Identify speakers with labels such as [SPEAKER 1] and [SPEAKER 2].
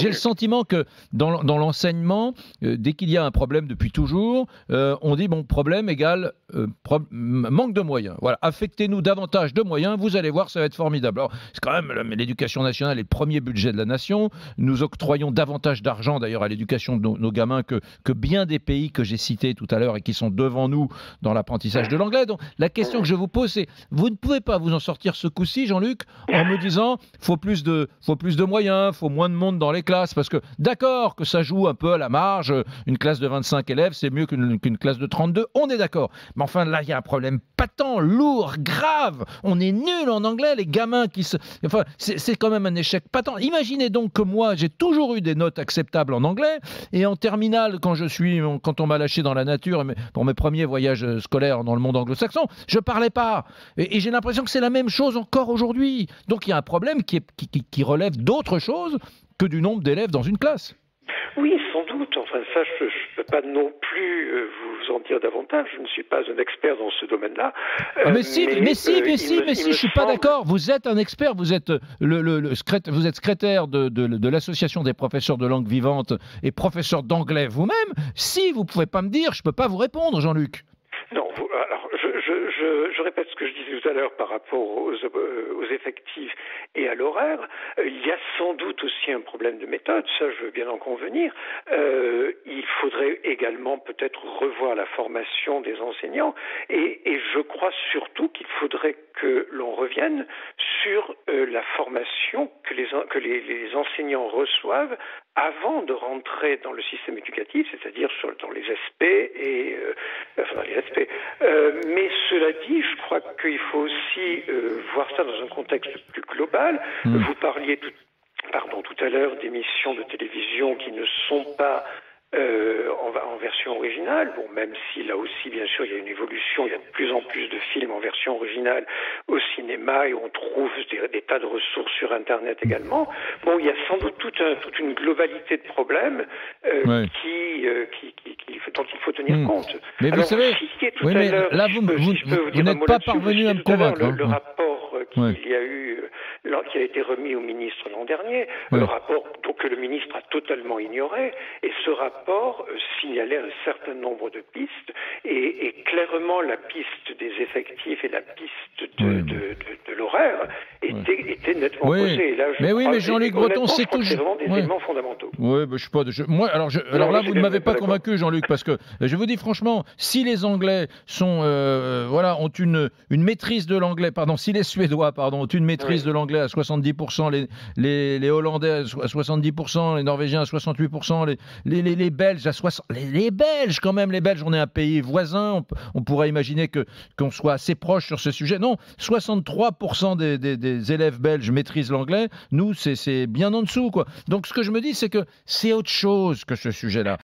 [SPEAKER 1] j'ai le sentiment que dans l'enseignement, dès qu'il y a un problème depuis toujours, on dit bon, problème égale manque de moyens. Voilà, affectez-nous davantage de moyens, vous allez voir, ça va être formidable. Alors, c'est quand même l'éducation nationale est le premier budget de la nation. Nous octroyons davantage d'argent d'ailleurs à l'éducation de nos gamins que bien des pays que j'ai cités tout à l'heure et qui sont devant nous dans l'apprentissage de l'anglais. Donc la question que je vous pose, c'est vous ne pouvez pas vous en sortir ce coup-ci, Jean-Luc, en me disant faut plus de moyens, faut moins de monde dans les classes, parce que d'accord que ça joue un peu à la marge, une classe de 25 élèves, c'est mieux qu'une classe de 32, on est d'accord. Mais enfin là, il y a un problème patent, lourd, grave. On est nul en anglais, les gamins Enfin, c'est quand même un échec patent. Imaginez donc que moi, j'ai toujours eu des notes acceptables en anglais, et en terminale, quand on m'a lâché dans la nature pour mes premiers voyages scolaires dans le monde anglo-saxon, je parlais pas. Et j'ai l'impression que c'est la même chose encore aujourd'hui. Donc il y a un problème qui relève d'autre chose que du nombre d'élèves dans une classe.
[SPEAKER 2] Oui, sans doute. Enfin, ça, je ne peux pas non plus vous en dire davantage. Je ne suis pas un expert dans ce domaine-là.
[SPEAKER 1] Mais si, je suis pas d'accord. Vous êtes un expert. Vous êtes vous êtes secrétaire de l'association des professeurs de langue vivante et professeur d'anglais vous-même. Si vous pouvez pas me dire, je peux pas vous répondre, Jean-Luc.
[SPEAKER 2] Non, alors je répète ce que je disais tout à l'heure par rapport aux effectifs et à l'horaire. Il y a sans doute aussi un problème de méthode, ça je veux bien en convenir. Il faudrait également peut-être revoir la formation des enseignants et je crois surtout qu'il faudrait que l'on revienne sur la formation que les enseignants reçoivent avant de rentrer dans le système éducatif, c'est-à-dire dans les SP dans les SP. Mais cela dit, je crois qu'il faut aussi voir ça dans un contexte plus global. Vous parliez tout à l'heure d'émissions de télévision qui ne sont pas en version originale. Bon, même si là aussi, bien sûr, il y a une évolution, il y a de plus en plus de films en version originale au cinéma et on trouve des tas de ressources sur Internet également. Bon, il y a sans doute toute une globalité de problèmes dont il faut tenir compte.
[SPEAKER 1] Mais
[SPEAKER 2] alors,
[SPEAKER 1] vous savez, là, vous n'êtes pas parvenu à me convaincre.
[SPEAKER 2] Le rapport qui a été remis au ministre l'an dernier, le rapport que le ministre a totalement ignoré, et ce rapport signalait un certain nombre de pistes, et clairement la piste des effectifs et la piste de l'horaire étaient nettement posées.
[SPEAKER 1] Mais Jean-Luc Breton, c'est toujours
[SPEAKER 2] vraiment des éléments fondamentaux.
[SPEAKER 1] Oui, je sais pas. Alors là, vous ne m'avez pas convaincu, Jean-Luc, parce que je vous dis franchement, si les Anglais ont une maîtrise de l'anglais, si les Suédois, ont une maîtrise de l'anglais à 70%, les Hollandais à 70%, les Norvégiens à 68%, les Belges à 60%. Les Belges, quand même, on est un pays voisin, on pourrait imaginer qu'on soit assez proche sur ce sujet. Non, 63% des élèves belges maîtrisent l'anglais. Nous, c'est bien en dessous, quoi. Donc, ce que je me dis, c'est que c'est autre chose que ce sujet-là.